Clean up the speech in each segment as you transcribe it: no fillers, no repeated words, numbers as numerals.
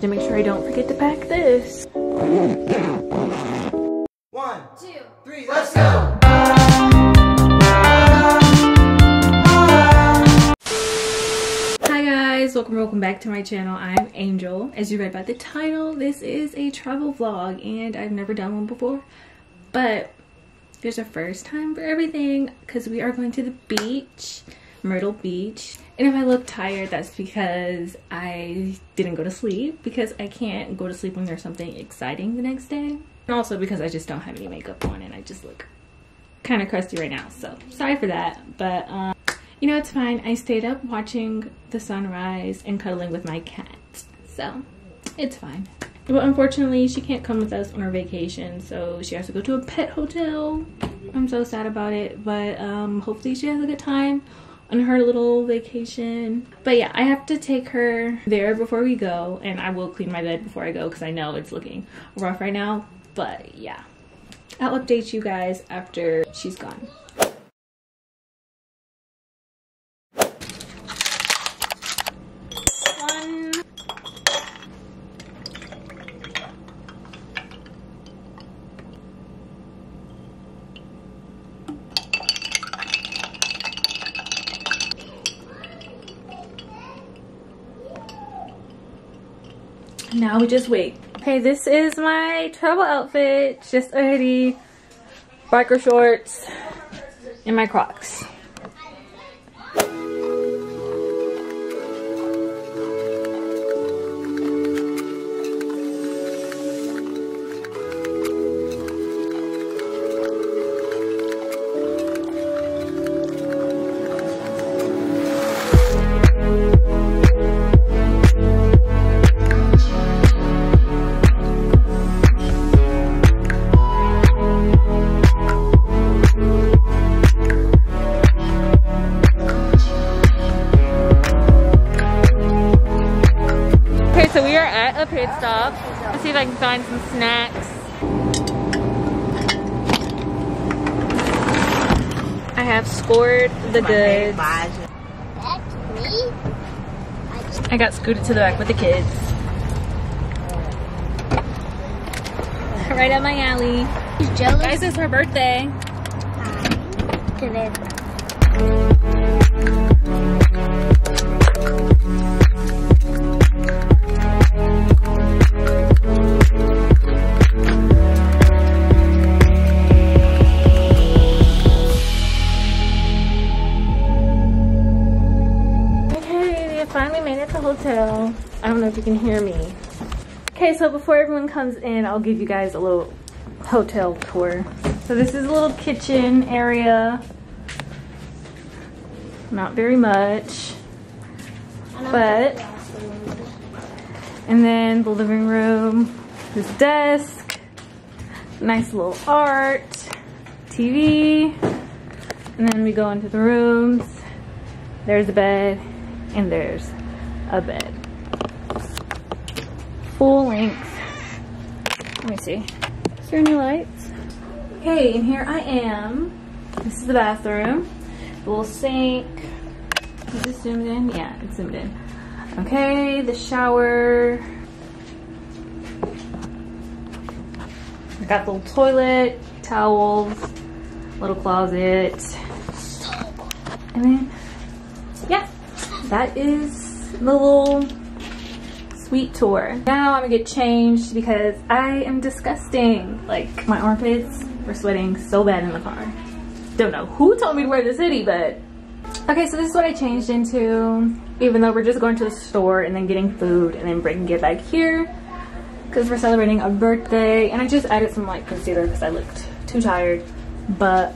To make sure I don't forget to pack this. 1, 2, 3, let's go! Hi guys, welcome back to my channel. I'm Angel. As you read by the title, this is a travel vlog and I've never done one before, but there's a first time for everything because we are going to the beach, Myrtle Beach. And if I look tired, that's because I didn't go to sleep, because I can't go to sleep when there's something exciting the next day. And also because I just don't have any makeup on and I just look kind of crusty right now. So sorry for that, but you know, it's fine. I stayed up watching the sunrise and cuddling with my cat, so it's fine. But unfortunately, she can't come with us on our vacation, so she has to go to a pet hotel. I'm so sad about it, but hopefully she has a good time on her little vacation. But yeah, I have to take her there before we go, and I will clean my bed before I go because I know it's looking rough right now. But yeah, I'll update you guys after she's gone. Now we just wait. Okay, this is my travel outfit. Just a hoodie, biker shorts, and my Crocs. So we are at a pit stop. Let's see if I can find some snacks. I have scored the goods. That's me? I got scooted to the back with the kids. Right up my alley. She's jealous. Guys, it's her birthday. Today. Finally made it to the hotel. I don't know if you can hear me. Okay, so before everyone comes in, I'll give you guys a little hotel tour. So this is a little kitchen area. Not very much, but and then the living room, this desk, nice little art, TV, and then we go into the rooms. There's a bed. And there's a bed. Full length. Let me see. Is there any lights? Okay, and here I am. This is the bathroom. The little sink. Is this zoomed in? Yeah, it's zoomed in. Okay, the shower. I got the little toilet, towels, little closet. And then, yeah. That is the little sweet tour. Now I'm gonna get changed because I am disgusting. Like, my armpits were sweating so bad in the car. Don't know who told me to wear this hoodie, but okay, so this is what I changed into, even though we're just going to the store and then getting food and then bringing it back here because we're celebrating a birthday. And I just added some like concealer because I looked too tired, but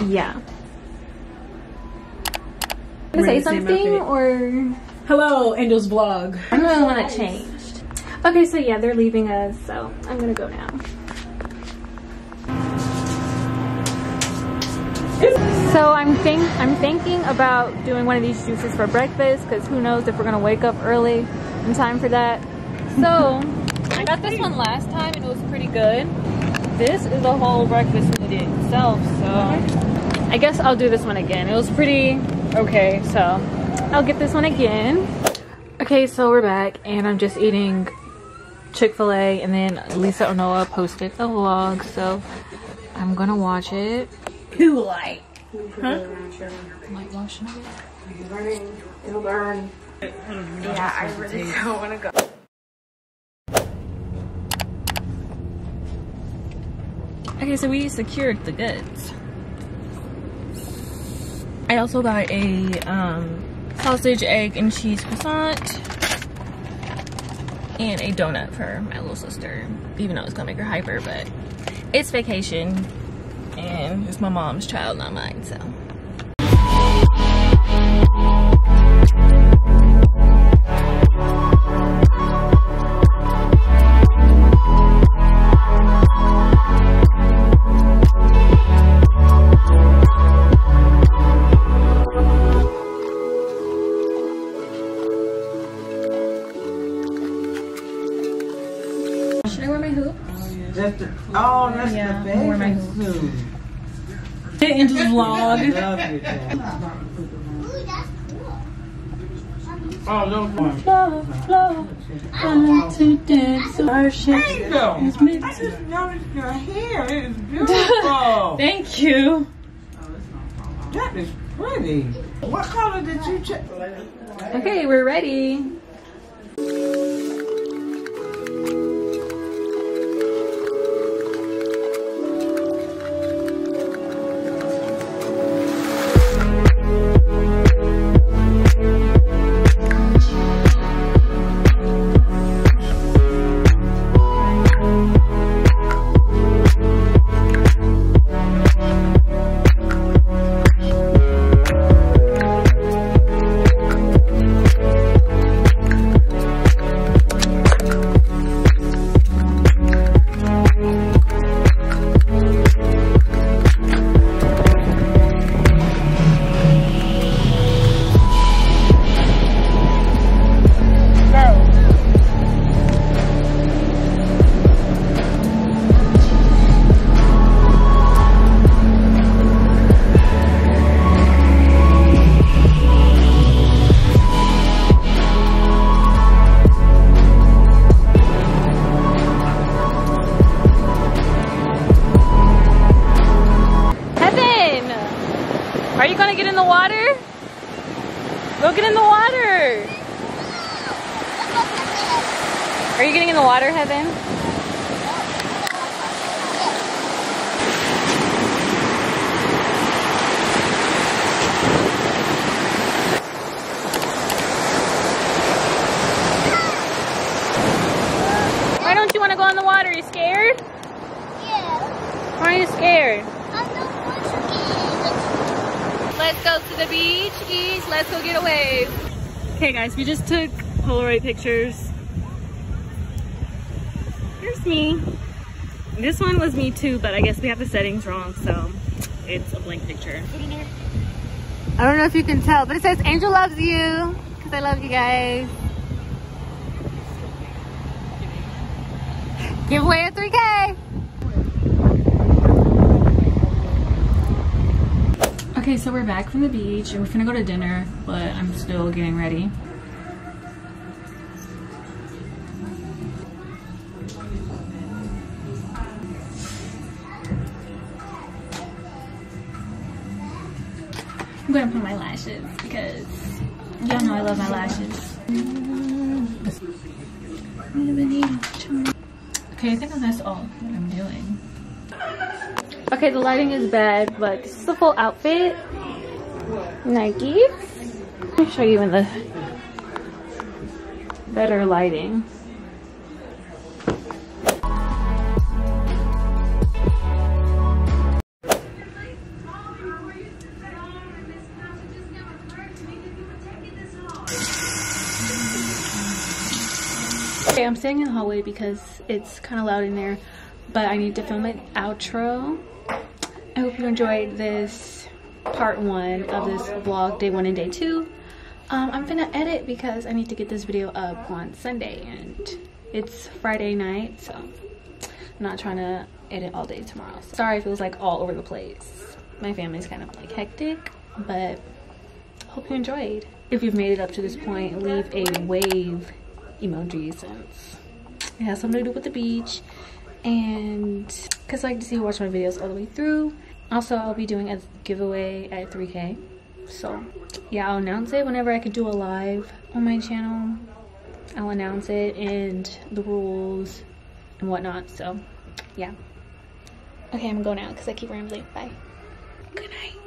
yeah. To say something or hello, Angel's vlog. I'm the only one that changed. Okay, so yeah, they're leaving us, so I'm gonna go now. So I'm thinking about doing one of these juices for breakfast because who knows if we're gonna wake up early in time for that. So I got this one last time and it was pretty good. This is a whole breakfast smoothie itself, so I guess I'll do this one again. It was pretty okay, so I'll get this one again. Okay, so we're back and I'm just eating Chick-fil-A, and then Lisa Onoa posted a vlog, so I'm gonna watch it. Who like? Huh? Light washing it? It'll burn. Yeah, I really don't want to go. Okay, so we secured the goods. I also got a sausage, egg, and cheese croissant and a donut for my little sister, even though it's gonna make her hyper, but it's vacation and it's my mom's child, not mine, so. Should I wear my hoop? That's the Yeah, baby I'll wear my food. Angel's vlog. I love you, Dad. Ooh, that's cool. Oh, those ones. Flow, flow, come to dance. Worship There you go. is meant I to. just noticed your hair. It is beautiful. Thank you. That is pretty. What color did you check? Okay, we're ready. Are you gonna get in the water? Go get in the water. Are you getting in the water, Heaven? Why don't you want to go in the water? Are you scared? Yeah. Why are you scared? I'm not going to Let's go to the beach, East. Let's go get a wave. Okay guys, we just took Polaroid pictures. Here's me. This one was me too, but I guess we have the settings wrong, so it's a blank picture. I don't know if you can tell, but it says Angel loves you, because I love you guys. Giveaway at 3K. Okay, so we're back from the beach and we're gonna go to dinner, but I'm still getting ready. I'm gonna put my lashes because y'all know I love my lashes. Okay, I think that's all that I'm doing. Okay, the lighting is bad, but this is the full outfit. Nike. Let me show you in the better lighting. Okay, I'm staying in the hallway because it's kind of loud in there, but I need to film an outro. I hope you enjoyed this part 1 of this vlog, day 1 and day 2. I'm gonna edit because I need to get this video up on Sunday and it's Friday night, so I'm not trying to edit all day tomorrow. Sorry if it was like all over the place. My family's kind of like hectic, but hope you enjoyed. If you've made it up to this point, leave a wave emoji since it has something to do with the beach, and because I like to see you watch my videos all the way through. Also, I'll be doing a giveaway at 3K, so yeah, I'll announce it whenever I can do a live on my channel. I'll announce it and the rules and whatnot. So yeah, okay, I'm gonna go now because I keep rambling. Bye. Good night.